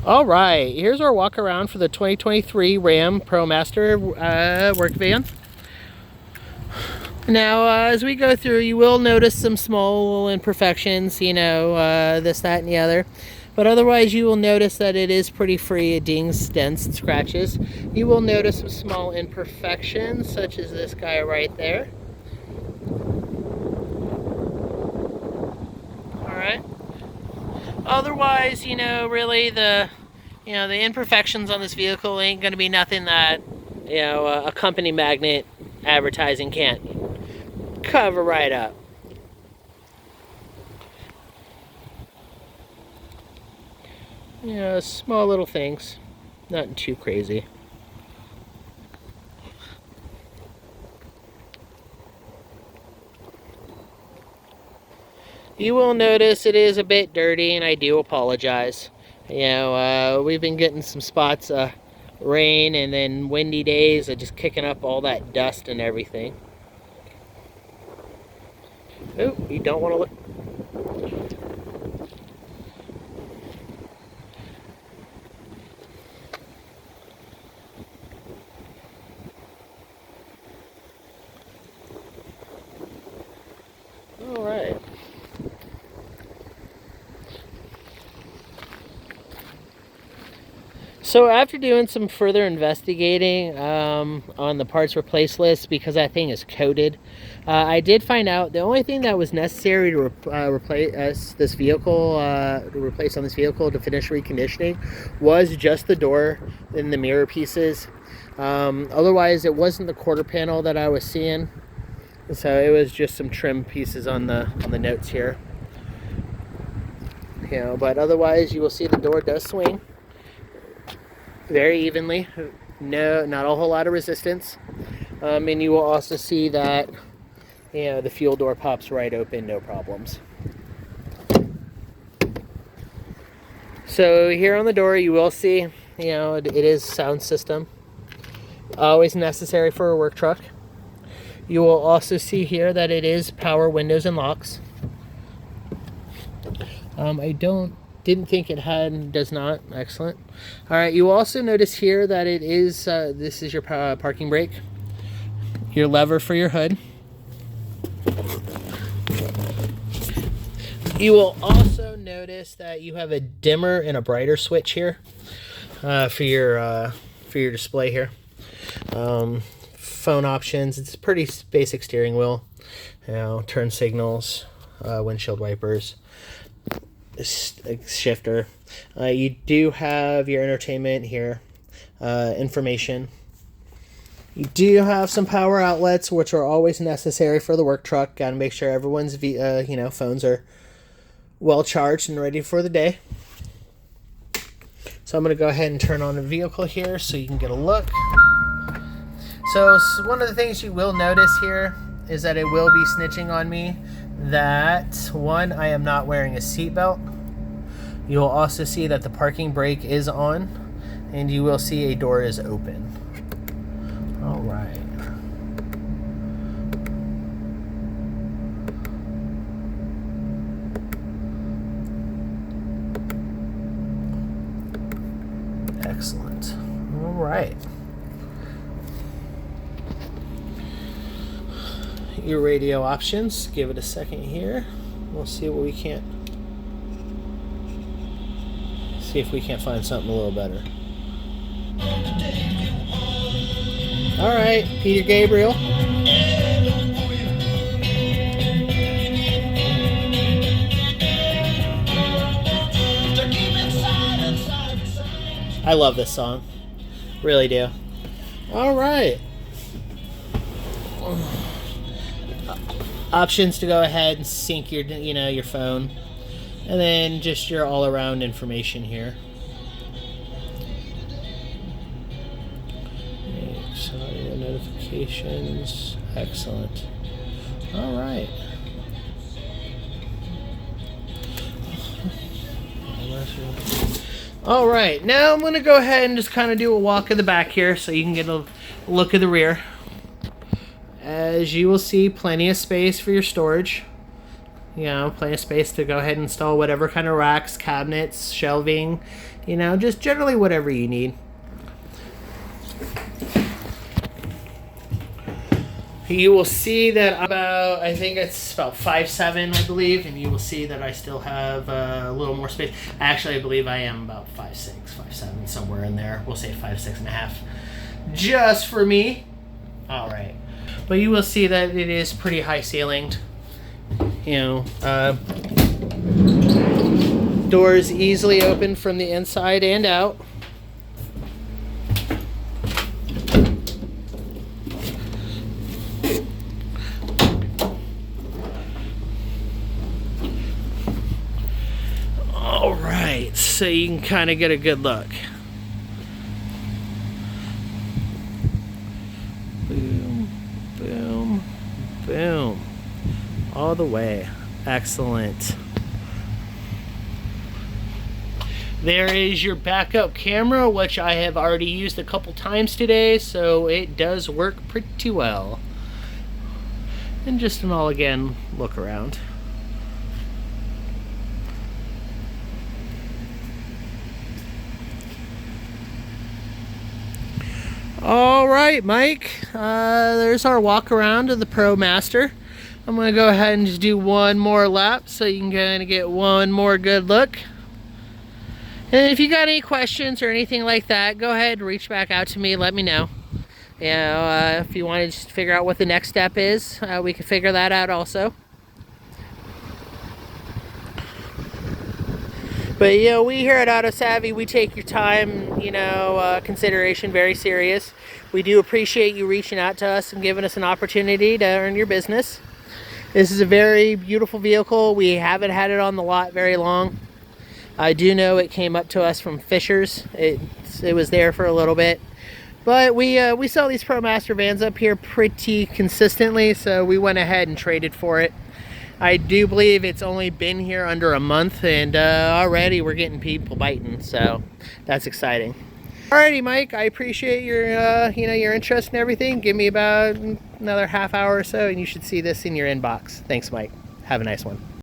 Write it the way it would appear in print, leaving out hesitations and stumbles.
All right, here's our walk around for the 2023 Ram ProMaster work van. Now, as we go through, you will notice some small imperfections, you know, this, that, and the other. But otherwise, you will notice that it is pretty free of dings, dents, and scratches. You will notice some small imperfections, such as this guy right there. All right. Otherwise, you know, really the imperfections on this vehicle ain't going to be nothing that, you know, a company magnet advertising can't cover right up. You know, small little things, nothing too crazy. You will notice it is a bit dirty, and I do apologize. You know, we've been getting some spots of rain and then windy days of just kicking up all that dust and everything. Oh, you don't want to look. All right. So after doing some further investigating on the parts replace list, because that thing is coated, I did find out the only thing that was necessary to replace this vehicle, to finish reconditioning, was just the door and the mirror pieces. Otherwise, it wasn't the quarter panel that I was seeing, so it was just some trim pieces on the notes here. You know, but otherwise, you will see the door does swing very evenly. No, not a whole lot of resistance. And you will also see that, you know, the fuel door pops right open, no problems. So here on the door, you will see, you know, it is sound system. Always necessary for a work truck. You will also see here that it is power windows and locks. I didn't think it had, does not. Excellent. All right, you will also notice here that it is, this is your parking brake, your lever for your hood. You will also notice that you have a dimmer and a brighter switch here for your display here. Phone options. It's a pretty basic steering wheel. You know, turn signals, windshield wipers, shifter. You do have your entertainment here, information. You do have some power outlets, which are always necessary for the work truck. Got to make sure everyone's phones are well charged and ready for the day. So I'm going to go ahead and turn on the vehicle here so you can get a look. So one of the things you will notice here is that it will be snitching on me that, one, I am not wearing a seatbelt. You will also see that the parking brake is on, and you will see a door is open. All right. Excellent. All right. Your radio options. Give it a second here. We'll see what we can't. See if we can't find something a little better. All right, Peter Gabriel. I love this song. Really do. All right. Options to go ahead and sync your, your phone, and then just your all-around information here. Sorry, notifications. Excellent. All right. All right. Now I'm going to go ahead and just kind of do a walk of the back here, so you can get a look of the rear. As you will see, plenty of space for your storage. You know, plenty of space to go ahead and install whatever kind of racks, cabinets, shelving, you know, just generally whatever you need. You will see that I think it's about 5'7", I believe, and you will see that I still have a little more space. Actually, I believe I am about 5'6", 5'7", somewhere in there. We'll say 5'6.5", just for me. All right, but you will see that it is pretty high ceilinged. You know, doors easily open from the inside and out. All right, so you can kind of get a good look. Boom, boom, boom. All the way. Excellent. There is your backup camera, which I have already used a couple times today, so it does work pretty well. And just an all again look around. All right, Mike, there's our walk around of the ProMaster. I'm gonna go ahead and just do one more lap so you can kind of get one more good look. And if you got any questions or anything like that, go ahead and reach back out to me, let me know. You know, if you want to just figure out what the next step is, we can figure that out also. But you know, we here at Auto Savvy, we take your time, you know, consideration very serious. We do appreciate you reaching out to us and giving us an opportunity to earn your business. This is a very beautiful vehicle. We haven't had it on the lot very long. I do know it came up to us from Fisher's. It was there for a little bit. But we sell these ProMaster vans up here pretty consistently, so we went ahead and traded for it. I do believe it's only been here under a month, and already we're getting people biting, so that's exciting. Alrighty, Mike, I appreciate your you know, your interest and everything. Give me about another half hour or so, and you should see this in your inbox. Thanks, Mike. Have a nice one.